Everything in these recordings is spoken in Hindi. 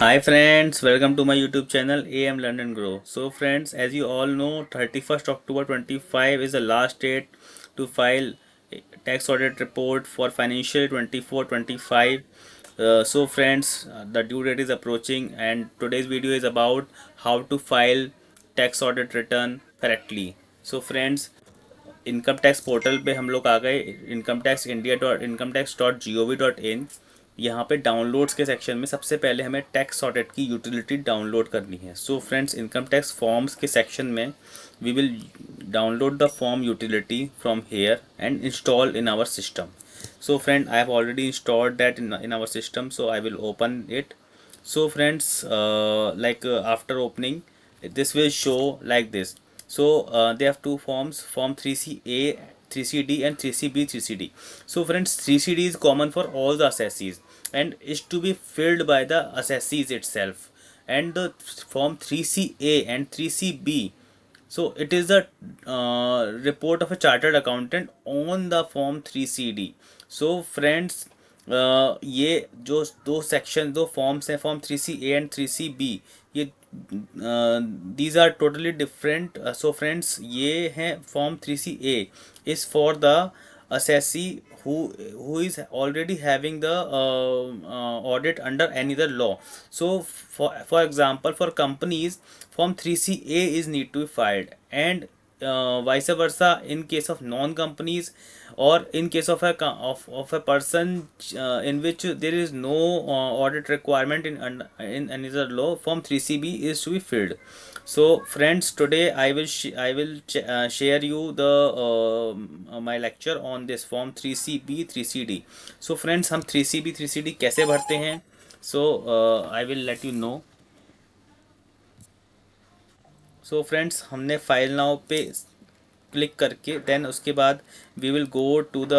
Hi friends, welcome to my YouTube channel AM Learn and Grow. So friends, as you all know, 31st October 25 is the last date to file tax audit report for financial 24-25. So friends, the due date is approaching and today's video is about how to file tax audit return correctly. So friends, income tax portal पे हम लोग आ गए income tax india.incometax.gov.in। यहाँ पे डाउनलोड्स के सेक्शन में सबसे पहले हमें टैक्स ऑडिट की यूटिलिटी डाउनलोड करनी है। So friends, income tax forms के सेक्शन में we will download the form utility from here and install in our system. So friend, I have already installed that in our system, so I will open it. So friends, after opening, this will show like this. So they have two forms, form 3CA, 3CD and 3CB, 3CD. So friends, 3CD is common for all the assessees and is to be filled by the assessees itself. And the form 3CA and 3CB, so it is the report of a chartered accountant on the form 3CD. So friends, ये जो दो सेक्शन दो फॉर्म्स हैं, फॉर्म 3CA एंड 3CB, ये these are totally different. So friends, ये हैं form 3CA is for the assessee who is already having the audit under any other law. So for example, for companies, form 3CA is need to be filed, and vice versa in case of non companies, or in case of a person in which there is no audit requirement in another law, form 3CB is to be filled. So friends, today I will share you the my lecture on this form 3CB 3CD. So friends, हम 3CB 3CD कैसे भरते हैं? So I will let you know. So friends, हमने फाइल नाउ पे क्लिक करके देन उसके बाद we will go to the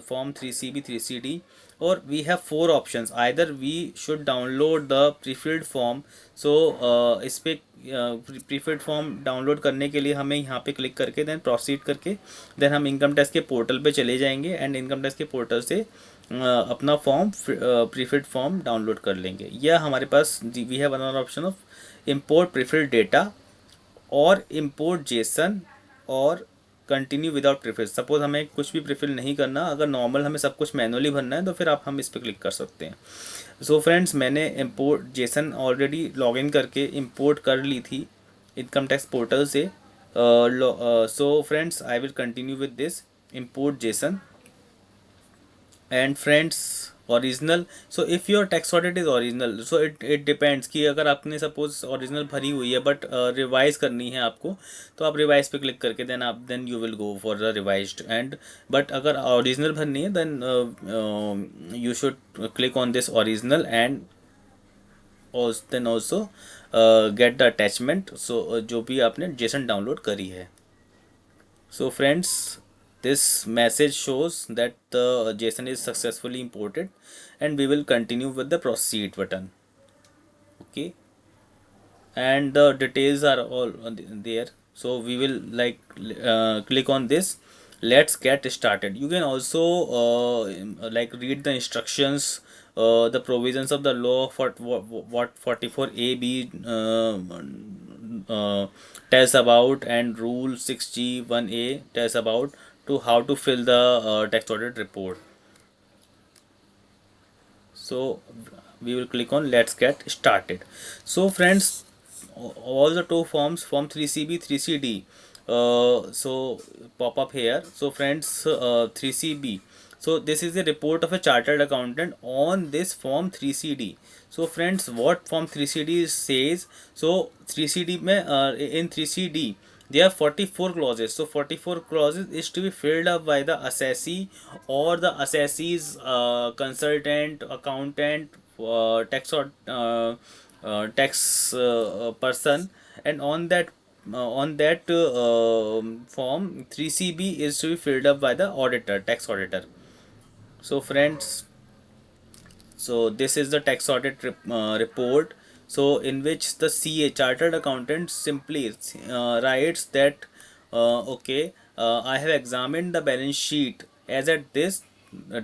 form 3CB 3CD, और we have four options. Either we should download the prefilled form. So इस पे प्रीफिल्ड फॉर्म डाउनलोड करने के लिए हमें यहाँ पे क्लिक करके देन प्रोसीड करके देन हम इनकम टैक्स के पोर्टल पे चले जाएंगे एंड इनकम टैक्स के पोर्टल से अपना फॉर्म प्रीफिल्ड फॉर्म डाउनलोड कर लेंगे। या हमारे पास we have another option of import prefill data और import जेसन और कंटिन्यू विदाउट प्रीफिल। सपोज हमें कुछ भी प्रीफिल नहीं करना, अगर नॉर्मल हमें सब कुछ मैनुअली भरना है तो फिर आप हम इस पर क्लिक कर सकते हैं। सो फ्रेंड्स, मैंने import जेसन ऑलरेडी लॉगिन करके import कर ली थी इनकम टैक्स पोर्टल से। So friends, I will continue with this import Jason and friends original. So if your tax audit is original, so it depends कि अगर आपने सपोज ओरिजिनल भरी हुई है बट रिवाइज करनी है आपको, तो आप रिवाइज पे क्लिक करके then you will go for the revised. And but अगर ओरिजिनल भरनी है then you should click on this original and then also get the attachment. So जो भी आपने जेसन डाउनलोड करी है। So friends, this message shows that the JSON is successfully imported, and we will continue with the proceed button. Okay, and the details are all there. So we will click on this. Let's get started. You can also read the instructions, the provisions of the law for what 44AB tells about, and rule 6G 1A tells about to how to fill the tax audit report. So we will click on let's get started. So friends, all the two forms, form 3CB 3CD, so pop up here. So friends, 3CB, so this is the report of a chartered accountant on this form 3CD. So friends, what form 3CD says? So 3CD in 3CD there are 44 clauses. So 44 clauses is to be filled up by the assessee or the assessee's consultant, accountant, tax person, and on that form 3CB is to be filled up by the auditor, tax auditor. So friends, so this is the tax audit report. So in which the CA, chartered accountant, simply writes that okay, I have examined the balance sheet as at this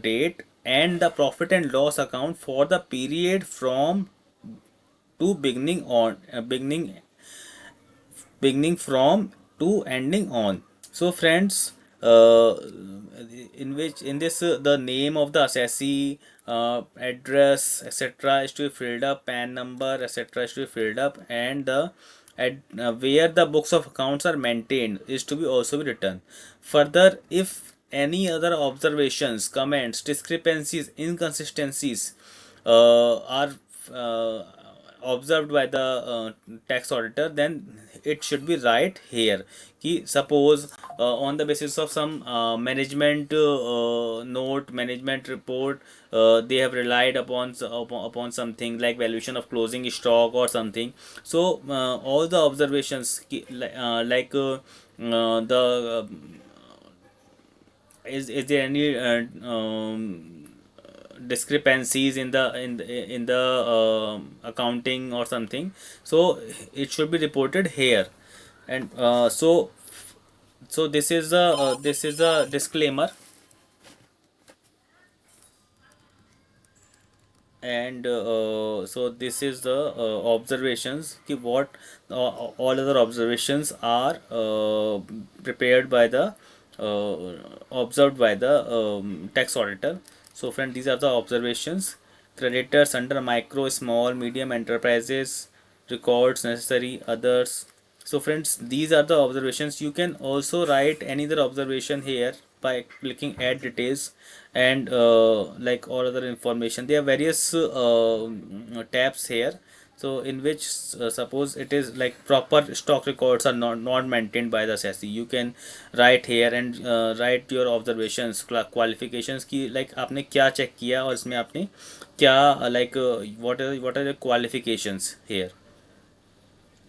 date and the profit and loss account for the period from to beginning from to ending on. So friends, in this the name of the assessee, address, etc. is to be filled up, PAN number, etc. is to be filled up, and the where the books of accounts are maintained is to be also be written. Further, if any other observations, comments, discrepancies, inconsistencies are uh, observed by the tax auditor, then it should be right here. Ki suppose on the basis of some management note, management report, they have relied upon something like valuation of closing stock or something. So all the observations the is there any discrepancies in the accounting or something, so it should be reported here. And so this is a disclaimer. And so this is the observations ki what all other observations are prepared by the observed by the tax auditor. So friend, these are the observations. Creditors under micro, small, medium enterprises, records necessary, others. So friends, these are the observations. You can also write any other observation here by clicking add details, and like all other information. There are various tabs here. So in which suppose it is like proper stock records are not maintained by the SESI, you can write here and write your observations, qualifications की like आपने क्या check किया और इसमें आपने क्या like what are the qualifications here.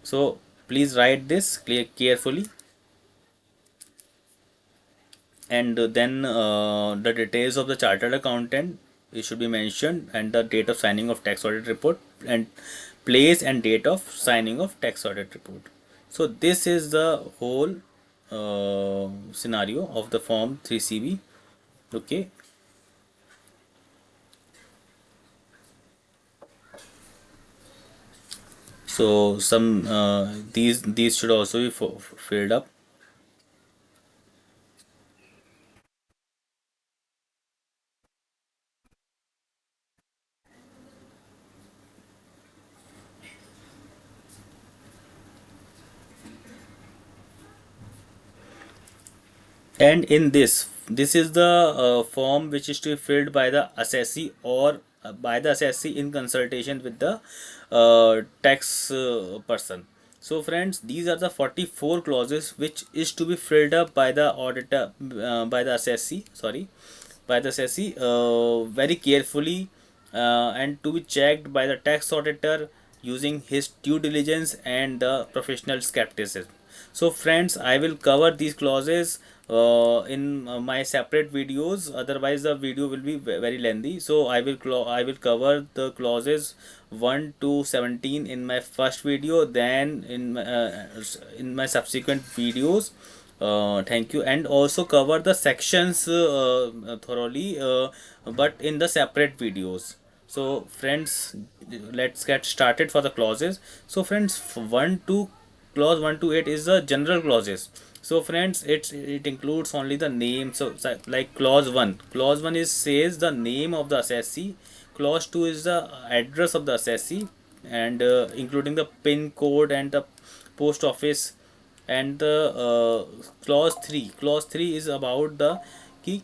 So please write this carefully. And then the details of the chartered accountant, it should be mentioned, and the date of signing of tax audit report, and place and date of signing of tax audit report. So this is the whole scenario of the form 3CB. Okay. So some these should also be filled up. And in this is the form which is to be filled by the assessee, or by the assessee in consultation with the tax person. So friends, these are the 44 clauses which is to be filled up by the auditor, by the assessee, sorry, by the assessee very carefully, and to be checked by the tax auditor using his due diligence and the professional skepticism. So friends, I will cover these clauses in my separate videos, otherwise the video will be very lengthy. So I will cover the clauses 1 to 17 in my first video, then in my subsequent videos. Thank you. And also cover the sections thoroughly, but in the separate videos. So friends, let's get started for the clauses. So friends, 1 to clause 1 to 8 is the general clauses. So friends, it includes only the name. So like clause 1 is says the name of the assessee. Clause 2 is the address of the assessee, and including the pin code and the post office. And the clause 3 is about the ki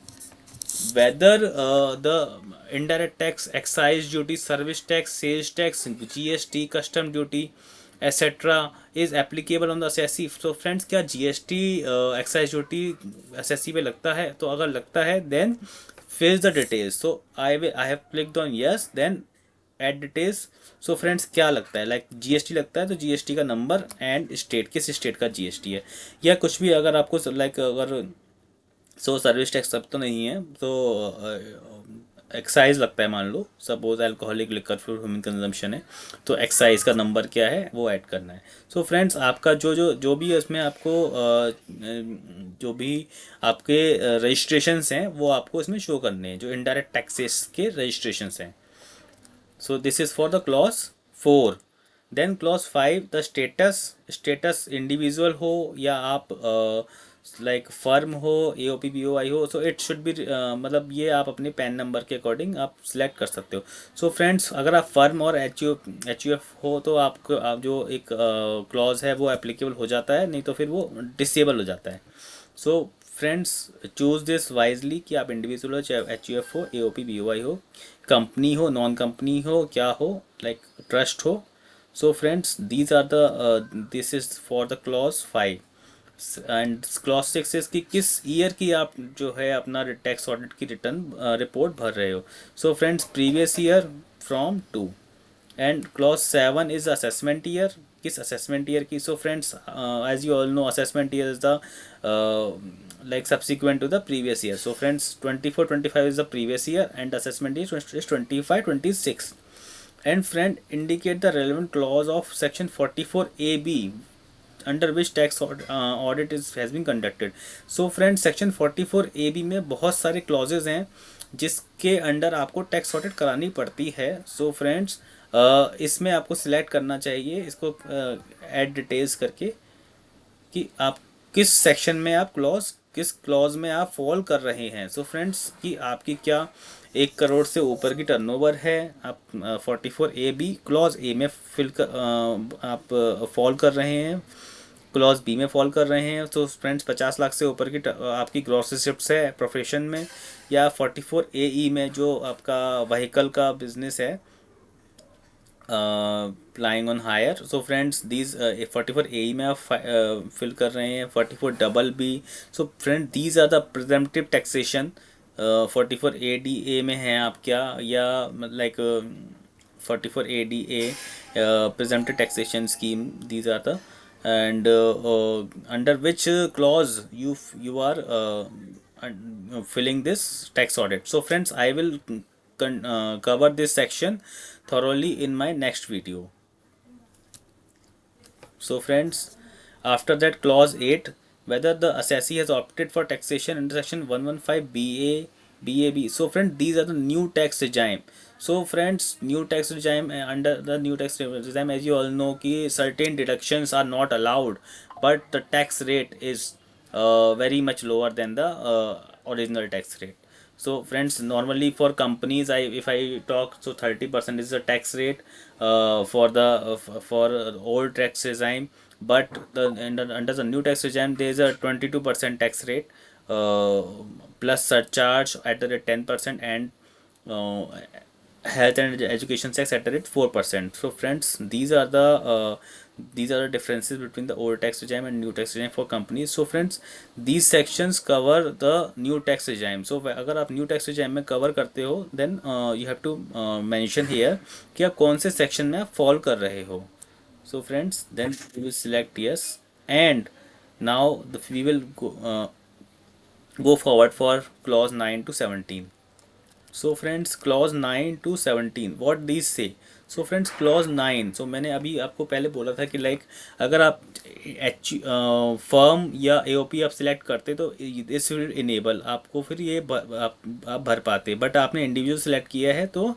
whether the indirect tax, excise duty, service tax, sales tax, GST, custom duty, etc. is applicable on the assessee. So friends, क्या GST excise duty assessee पे लगता है? तो अगर लगता है then fill the details. So I have clicked on yes, then add details. So friends, क्या लगता है, लाइक जीएसटी लगता है तो जीएसटी का नंबर एंड स्टेट, किस स्टेट का जीएसटी है, या कुछ भी अगर आपको लाइक अगर सो सर्विस टैक्स सब तो नहीं है तो एक्साइज लगता है, मान लो suppose alcoholic liquor for human consumption है, तो एक्साइज का नंबर क्या है वो ऐड करना है. सो फ्रेंड्स, आपका जो भी इसमें आपको जो भी आपके रजिस्ट्रेशंस हैं वो आपको इसमें शो करने हैं, जो इनडायरेक्ट टैक्सेस के रजिस्ट्रेशंस हैं. So this is for the clause 4. Then clause 5 the status individual हो या आप लाइक फर्म हो, एओपी बीओआई हो, सो इट शुड बी मतलब ये आप अपने पैन नंबर के अकॉर्डिंग आप सिलेक्ट कर सकते हो। सो फ्रेंड्स, अगर आप फर्म और एच यू एफ हो तो आपको आप जो एक क्लॉज है वो एप्लीकेबल हो जाता है, नहीं तो फिर वो डिसेबल हो जाता है। So friends, choose this wisely कि आप इंडिविजुअल हो चाहे एच यू एफ हो, एओपी बीओआई हो, कंपनी हो, नॉन कंपनी हो, क्या हो, लाइक ट्रस्ट हो। So friends, these are the this is for the clause 5 and clause 6 is कि किस ईयर की आप जो है अपना टैक्स ऑडिट की रिटर्न रिपोर्ट भर रहे हो। So friends, previous year from to. And clause 7 is assessment year, किस असेसमेंट ईयर की। So friends, as you all know, assessment year is the like subsequent to the previous year. So friends, 24-25 is the previous year and assessment is 25-26. And friend, indicate the relevant clause of section 44ab under which tax audit is has been conducted. So friend, section 44ab में बहुत सारे clauses हैं जिसके अंडर आपको टैक्स ऑडिट करानी पड़ती है। सो फ्रेंड्स, इसमें आपको सिलेक्ट करना चाहिए इसको ऐड डिटेल्स करके कि आप किस सेक्शन में आप किस क्लॉज में आप फॉल कर रहे हैं। सो फ्रेंड्स, कि आपकी क्या 1 करोड़ से ऊपर की टर्नओवर है, आप 44ab क्लॉज ए में आप फॉल कर रहे हैं, क्लॉज बी में फॉल कर रहे हैं। तो फ्रेंड्स, 50 लाख से ऊपर की आपकी ग्रॉस रिसिप्ट्स है प्रोफेशन में, या 44AE में जो आपका व्हीकल का बिजनेस है, plying on hire. So friends, these 44AE में आप फिल कर रहे हैं, 44BB। So friend, these are the presumptive taxation. 44ADA में हैं आप क्या, या like 44ADA presumptive taxation scheme, these are the and under which clause you are filling this tax audit. So friends, I will cover this section thoroughly in my next video. So friends, after that, clause 8, whether the assessee has opted for taxation under section 115 BAB. So friend, these are the new tax regime. So friends, new tax regime, under the new tax regime, as you all know कि certain deductions are not allowed, but the tax rate is very much lower than the original tax rate. So friends, normally for companies, if I talk, so 30% is the tax rate for the for old tax regime, but under the new tax regime there is a 22% tax rate uh, plus surcharge at the rate 10%, and uh, health and education tax at the rate 4%. So friends, these are the differences between the old tax regime and new tax regime for companies. So friends, these sections cover the new tax regime. So अगर आप new tax regime में cover करते हो, then you have to mention here कि आप कौन से section में आप fall कर रहे हो. So friends, then we will select yes, and now we will go forward for clause 9 to 17. So friends, clause 9 to 17 what these से। सो फ्रेंड्स, क्लॉज 9, सो मैंने अभी आपको पहले बोला था कि लाइक अगर आप फर्म या एओपी आप सिलेक्ट करते तो दिस विल इनेबल आपको, फिर ये आप भर पाते, बट आपने इंडिविजुअल सिलेक्ट किया है तो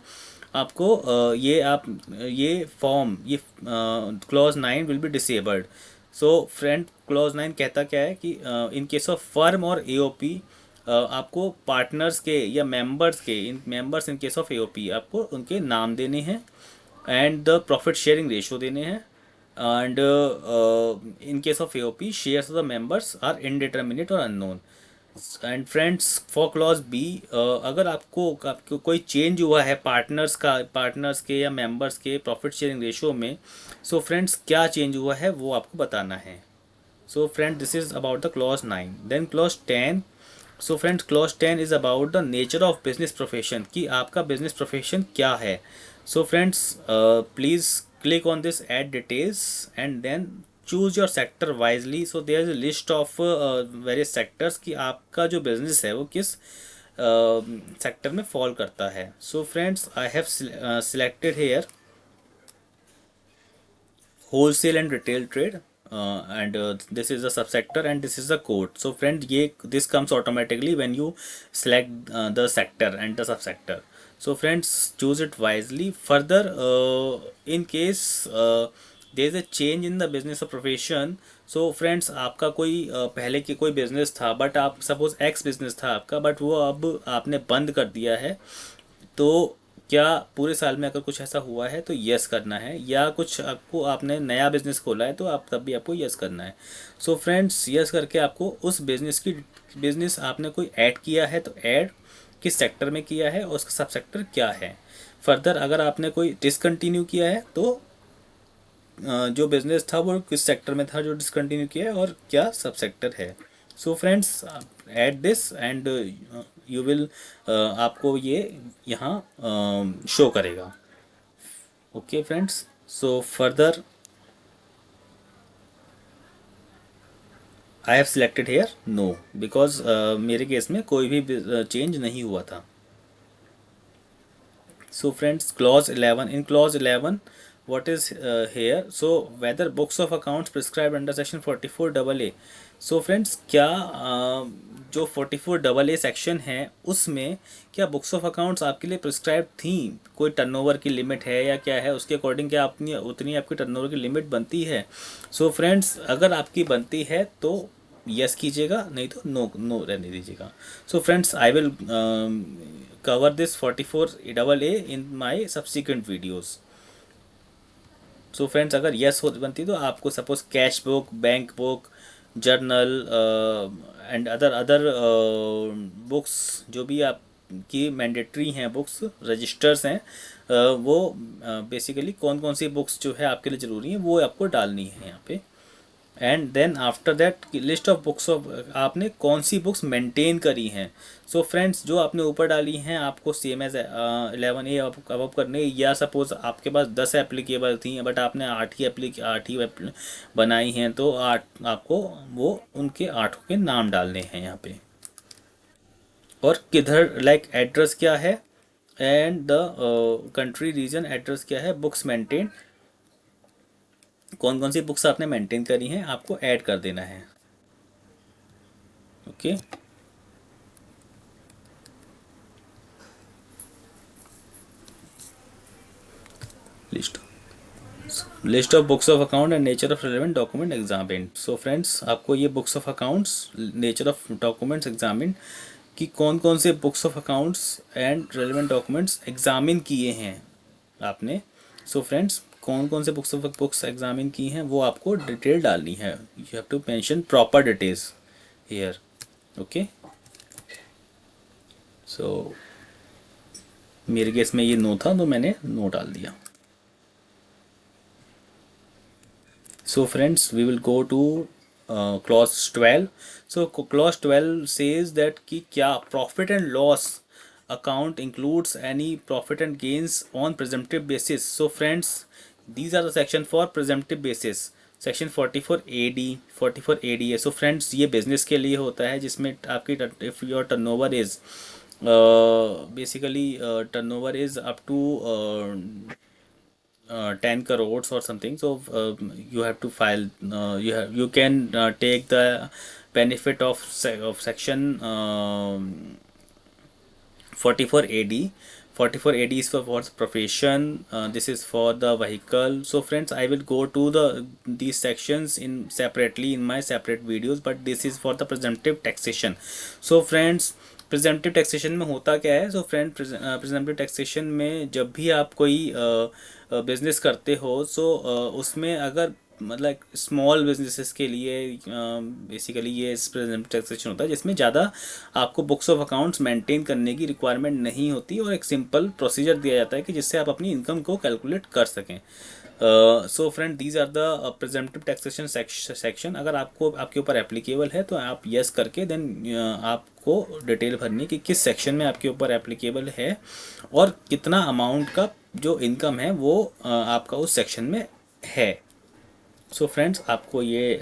आपको ये फॉर्म ये clause 9 will be disabled. So friend, clause 9 कहता क्या है कि इन केस ऑफ फर्म और एओपी आपको पार्टनर्स के या मेंबर्स के, in members in case of AOP आपको उनके नाम देने हैं and the profit sharing ratio देने हैं, and in case of AOP shares of the members are indeterminate और unknown. And friends, for clause B, अगर आपको कोई चेंज हुआ है पार्टनर्स के या मेंबर्स के प्रॉफिट शेयरिंग रेशो में, सो फ्रेंड्स क्या चेंज हुआ है वो आपको बताना है। So friend, this is about the clause 9। Then clause 10। So friends, clause 10 is about the nature of business profession, कि आपका बिजनेस प्रोफेशन क्या है। So friends, please click on this add details and then choose your sector wisely. So there is a list of various sectors कि आपका जो बिजनेस है वो किस सेक्टर में फॉल करता है। So friends, I have selected here wholesale and retail trade, and this is the subsector and this is the code. So friend, this comes automatically when you select the sector and the subsector. So friends, choose it wisely. Further, in case there is a change in the business or profession, so friends, आपका कोई पहले की कोई बिजनेस था, बट आप सपोज एक्स बिजनेस था आपका, बट वो अब आपने बंद कर दिया है, तो क्या पूरे साल में अगर कुछ ऐसा हुआ है तो यस करना है, या कुछ आपको आपने नया बिजनेस खोला है तो आप तब भी आपको यस करना है। सो फ्रेंड्स, यस करके आपको उस बिजनेस आपने कोई ऐड किया है तो ऐड किस सेक्टर में किया है और उसका सब सेक्टर क्या है। फर्दर अगर आपने कोई डिसकंटिन्यू किया है तो जो बिजनेस था वो किस सेक्टर में था जो डिसकंटिन्यू किया है और क्या सब सेक्टर है। So friends, add this and you will, आपको ये यहाँ शो करेगा। Okay friends, so further I have selected here no, because मेरे केस में कोई भी चेंज नहीं हुआ था। So friends, clause 11. In clause 11, what is here? So whether books of accounts prescribed under section 44 double A. So friends, क्या जो 44 डबल ए सेक्शन है उसमें क्या बुक्स ऑफ अकाउंट्स आपके लिए प्रिस्क्राइब थी? कोई टर्नओवर की लिमिट है या क्या है, उसके अकॉर्डिंग क्या अपनी उतनी आपकी टर्नओवर की लिमिट बनती है? सो फ्रेंड्स, अगर आपकी बनती है तो यस कीजिएगा, नहीं तो नो नो रहने दीजिएगा। सो friends, I will cover this 44 double A in my subsequent videos. So friends, अगर यस हो बनती तो आपको suppose cash book, bank book, journal and other other books जो भी आपकी मैंडेटरी हैं, बुक्स रजिस्टर्स हैं, वो बेसिकली कौन कौन सी बुक्स जो है आपके लिए ज़रूरी हैं वो आपको डालनी है यहाँ पे। And then after that list of books of, आपने कौन सी बुक्स मेंटेन करी हैं। सो फ्रेंड्स, जो आपने ऊपर डाली हैं आपको सेम एज 11A अब करने, या सपोज आपके पास 10 एप्लीकेबल थी बट आपने 8 ही बनाई हैं तो 8 आपको वो उनके 8 के नाम डालने हैं यहाँ पे। और किधर, लाइक एड्रेस क्या है and the country reason address क्या है, बुक्स मेंटेन, कौन कौन सी बुक्स आपने मेंटेन करी हैं आपको ऐड कर देना है। Okay, list of books of account and nature of relevant document examine. So friends, आपको ये books of accounts, nature of documents examine कि कौन कौन से books of accounts and relevant documents examine किए हैं आपने। सो फ्रेंड्स, कौन कौन से बुक्स एग्जामिन की हैं वो आपको डिटेल डालनी है। You have to mention proper details here. Okay, so मेरे केस में ये नो था तो मैंने नो डाल दिया। So friends, we will go to clause 12. So clause 12 says that कि क्या profit and loss account includes any profit and gains on presumptive basis. So friends, these are the section for presumptive basis. Section 44 AD 44 AD है। सो फ्रेंड्स, ये बिजनेस के लिए होता है जिसमें आपकी if your turnover is basically turnover is up to 10 crores or something. So you have to file, you can take the benefit of section 44 AD. 44 AD is for profession, this is for the vehicle. So friends, I will go to these sections in separately in my separate videos, but this is for the presumptive taxation. So friends, presumptive taxation में होता क्या है? सो फ्रेंड, प्रिजम्पटिव टैक्सेशन में जब भी आप कोई बिजनेस करते हो, सो उसमें अगर मतलब स्मॉल बिजनेसेस के लिए बेसिकली ये प्रिजम्पटिव टैक्सेशन होता है जिसमें ज़्यादा आपको बुक्स ऑफ अकाउंट्स मेंटेन करने की रिक्वायरमेंट नहीं होती और एक सिंपल प्रोसीजर दिया जाता है कि जिससे आप अपनी इनकम को कैलकुलेट कर सकें। So friend, these are the presumptive taxation section. अगर आपको आपके ऊपर एप्लीकेबल है तो आप यस करके देन आपको डिटेल भरनी कि किस सेक्शन में आपके ऊपर एप्लीकेबल है और कितना अमाउंट का जो इनकम है वो आपका उस सेक्शन में है। सो फ्रेंड्स, आपको ये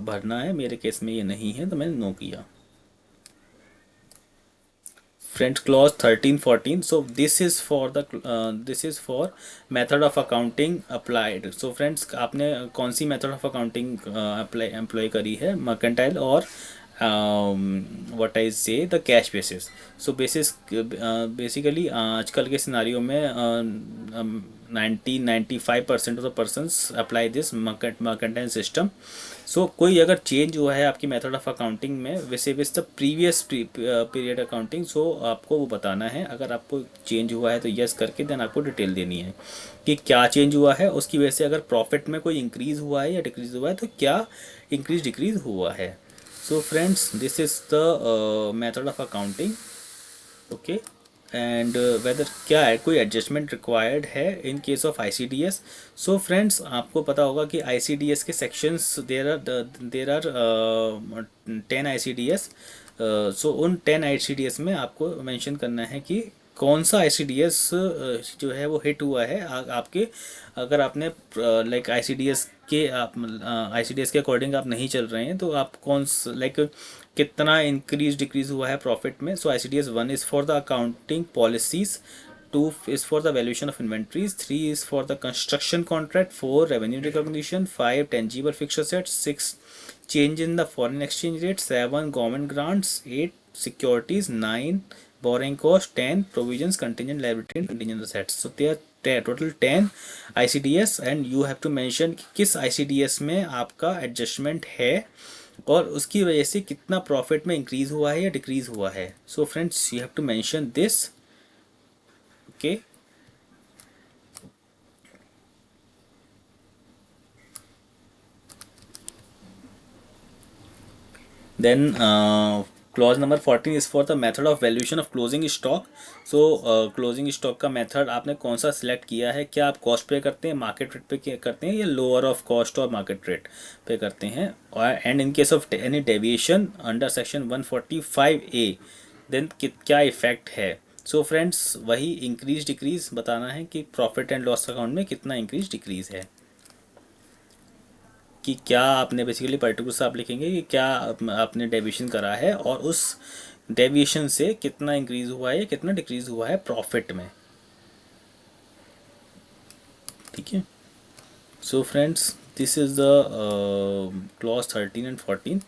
भरना है। मेरे केस में ये नहीं है तो मैंने नो किया। Friends, clause 13-14, so this is for method of accounting applied. So friends, आपने कौन सी मेथड ऑफ अकाउंटिंग एम्प्लॉय करी है, मर्केंटाइल और what I say the cash basis. So basis basically आजकल के सिनारियो में 90-95% of the persons apply this mercantile system. So कोई अगर चेंज हुआ है आपकी मेथड ऑफ अकाउंटिंग में वैसे विस द प्रीवियस पीरियड अकाउंटिंग, सो आपको वो बताना है. अगर आपको चेंज हुआ है तो यस करके देन आपको डिटेल देनी है कि क्या चेंज हुआ है, उसकी वजह से अगर प्रॉफिट में कोई इंक्रीज हुआ है या डिक्रीज हुआ है तो क्या इंक्रीज डिक्रीज हुआ है. So friends, this is the method of accounting. Okay. And whether क्या है कोई एडजस्टमेंट रिक्वायर्ड है in case of ICDS. So friends, आपको पता होगा कि ICDS के सेक्शंस देर आर 10 ICDS. सो उन 10 ICDS में आपको मेंशन करना है कि कौन सा ICDS जो है वो हिट हुआ है आपके. अगर आपने लाइक ICDS के आप ICDS के अकॉर्डिंग आप नहीं चल रहे हैं तो आप कौन लाइक कितना इंक्रीज डिक्रीज हुआ है प्रॉफिट में. सो ICDS 1 is for the accounting policies, 2 is for the valuation of inventories, 3 is for the construction contract, 4 revenue recognition, 5 tangible fixed assets, 6 change in the foreign exchange rate, 7 government grants, 8 securities, 9 borrowing cost, 10 provisions, contingent liability and contingent assets. So there are total 10 ICDS and you have to mention कि किस ICDS में आपका एडजस्टमेंट है और उसकी वजह से कितना प्रॉफिट में इंक्रीज हुआ है या डिक्रीज हुआ है. So friends, you have to mention this. Okay. Then clause number 14 is for the method of valuation of closing stock. So closing stock का मेथड आपने कौन सा सिलेक्ट किया है. क्या आप कॉस्ट पे करते हैं, मार्केट रेट पे करते हैं या लोअर ऑफ कॉस्ट और मार्केट रेट पे करते हैं. और and in case of any deviation under section 145A then क्या इफेक्ट है. सो फ्रेंड्स, वही इंक्रीज डिक्रीज बताना है कि प्रॉफिट एंड लॉस अकाउंट में कितना इंक्रीज डिक्रीज है. कि क्या आपने बेसिकली पर्टिकुलर से आप लिखेंगे कि क्या आपने डेविएशन करा है और उस डेविएशन से कितना इंक्रीज हुआ है या कितना डिक्रीज हुआ है प्रॉफिट में. ठीक है. So friends, this is the clause 13 and 14.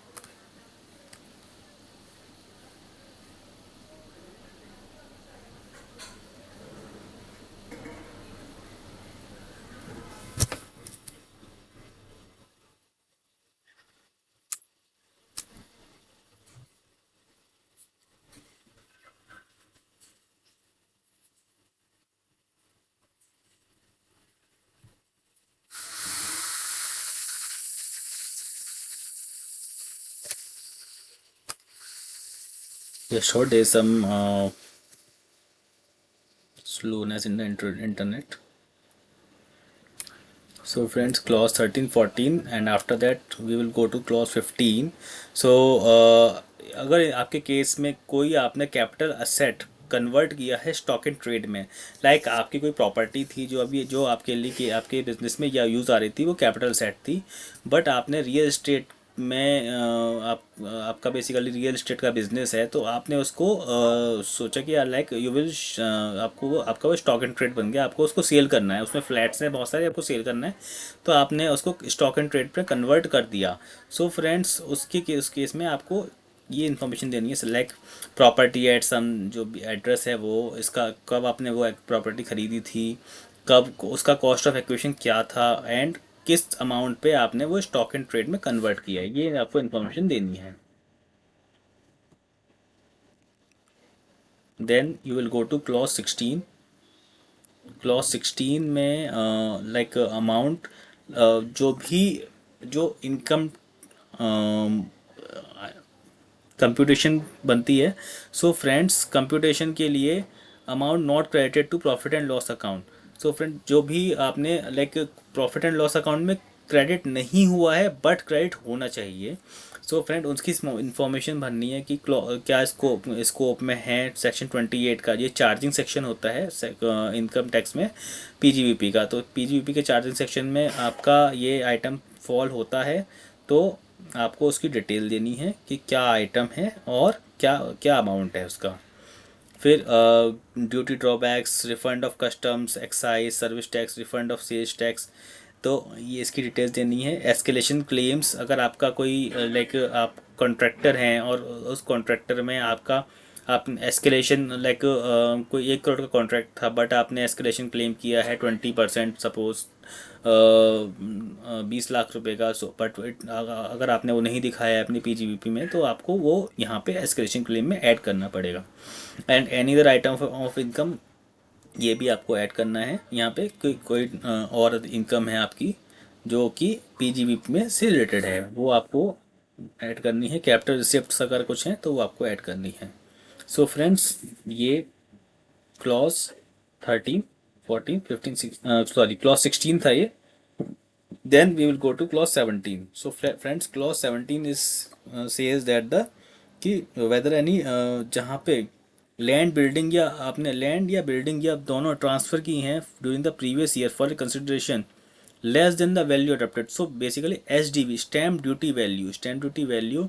Yes, sure, there is some slowness in the internet. So friends, clause 13 14 and after that we will go to clause 15. So अगर आपके केस में कोई आपने कैपिटल असेट कन्वर्ट किया है स्टॉक एंड ट्रेड में, लाइक आपकी कोई प्रॉपर्टी थी जो अभी जो आपके लिए कि आपके बिजनेस में या यूज़ आ रही थी वो कैपिटल असेट थी, बट आपने रियल एस्टेट में आपका बेसिकली रियल एस्टेट का बिजनेस है तो आपने उसको सोचा कि यार लाइक यू विल आपको आपका वो स्टॉक एंड ट्रेड बन गया, आपको उसको सेल करना है, उसमें फ्लैट्स हैं बहुत सारे, आपको सेल करना है तो आपने उसको स्टॉक एंड ट्रेड पे कन्वर्ट कर दिया. सो फ्रेंड्स, उस केस में आपको ये इन्फॉर्मेशन देनी है लाइक प्रॉपर्टी एट सम जो भी एड्रेस है वो इसका कब आपने वो प्रॉपर्टी खरीदी थी, कब उसका कॉस्ट ऑफ एक्विजिशन क्या था एंड किस अमाउंट पे आपने वो स्टॉक एंड ट्रेड में कन्वर्ट किया है, ये आपको इन्फॉर्मेशन देनी है. Then you will go to clause 16. Clause 16 में लाइक अमाउंट जो भी जो इनकम कंप्यूटेशन बनती है. सो फ्रेंड्स, कंप्यूटेशन के लिए amount not credited to profit and loss account. So friend, जो भी आपने like profit and loss account में क्रेडिट नहीं हुआ है बट क्रेडिट होना चाहिए. सो फ्रेंड, उसकी इंफॉर्मेशन भरनी है कि क्या स्कोप में है सेक्शन 28 का. ये चार्जिंग सेक्शन होता है इनकम टैक्स में PGBP का. तो PGBP के चार्जिंग सेक्शन में आपका ये आइटम फॉल होता है तो आपको उसकी डिटेल देनी है कि क्या आइटम है और क्या क्या अमाउंट है उसका. फिर duty drawbacks, refund of customs, excise, service tax, refund of sales tax, तो ये इसकी डिटेल्स देनी है। एस्केलेशन क्लेम्स, अगर आपका कोई लाइक आप कॉन्ट्रैक्टर हैं और उस कॉन्ट्रैक्टर में आपका आप एस्केलेशन लाइक कोई 1 करोड़ का कॉन्ट्रैक्ट था बट आपने एस्केलेशन क्लेम किया है 20%, सपोज 20 लाख रुपए का। सो बट अगर आपने वो नहीं दिखाया है अपनी पीजीबीपी में तो आपको वो यहाँ पे एस्केलेशन क्लेम में ऐड करना पड़ेगा। And any other item of income, ये भी आपको ऐड करना है यहाँ पे। कोई और इनकम है आपकी जो कि पीजीबीपी में से रिलेटेड है, वो आपको ऐड करनी है। कैपिटल रिसिप्ट्स अगर कुछ हैं तो वो आपको ऐड करनी है। सो फ्रेंड्स, ये क्लॉज 13, 14, 15, सॉरी क्लॉज 16 था ये। Then we will go to clause 17। So friends, clause 17 is says that the कि वेदर एनी जहाँ पे लैंड बिल्डिंग या आपने लैंड या बिल्डिंग या दोनों ट्रांसफ़र की हैं during the previous year for consideration less than the value adopted. So basically SDV, stamp duty value, stamp duty value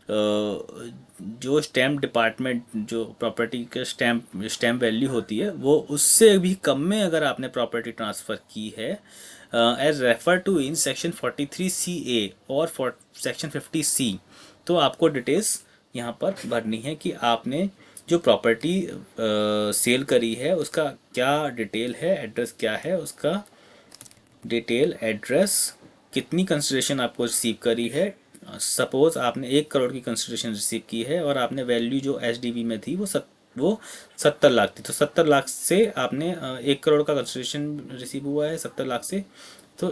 जो स्टैम्प डिपार्टमेंट जो प्रॉपर्टी का स्टैम्प वैल्यू होती है वो उससे भी कम में अगर आपने प्रॉपर्टी ट्रांसफ़र की है as refer to in section 43CA और सेक्शन 50C, तो आपको डिटेल्स यहाँ पर भरनी है कि आपने जो प्रॉपर्टी सेल करी है उसका क्या डिटेल है, एड्रेस क्या है उसका, डिटेल एड्रेस, कितनी कंसिडरेशन आपको रिसीव करी है। सपोज आपने 1 करोड़ की कंसिडरेशन रिसीव की है और आपने वैल्यू जो एचडीबी में थी वो 70 लाख थी, तो 70 लाख से आपने 1 करोड़ का कंसिडरेशन रिसीव हुआ है 70 लाख से। तो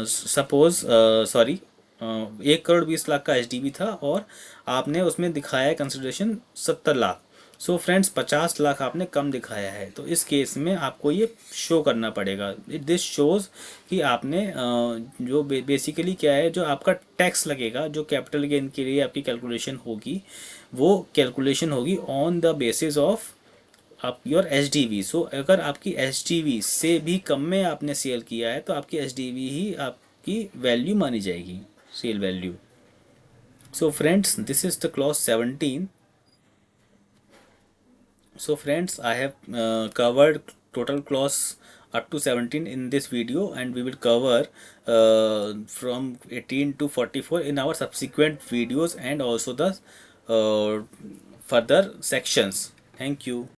सपोज सॉरी 1 करोड़ 20 लाख का एचडीबी था और आपने उसमें दिखाया है consideration 70 lakh. So friends 50 lakh आपने कम दिखाया है, तो इस केस में आपको ये शो करना पड़ेगा। दिस शोज कि आपने जो बेसिकली क्या है, जो आपका टैक्स लगेगा जो कैपिटल गेन के लिए आपकी कैलकुलेशन होगी वो कैलकुलेशन होगी ऑन द बेसिस ऑफ आप योर एच डी वी। सो अगर आपकी एच डी वी से भी कम में आपने सेल किया है तो आपकी एच डी वी ही आपकी वैल्यू मानी जाएगी, sale value. So friends, this is the clause 17। So friends, I have covered total clause up to 17 in this video, and we will cover from 18 to 44 in our subsequent videos and also the uh, further sections. Thank you.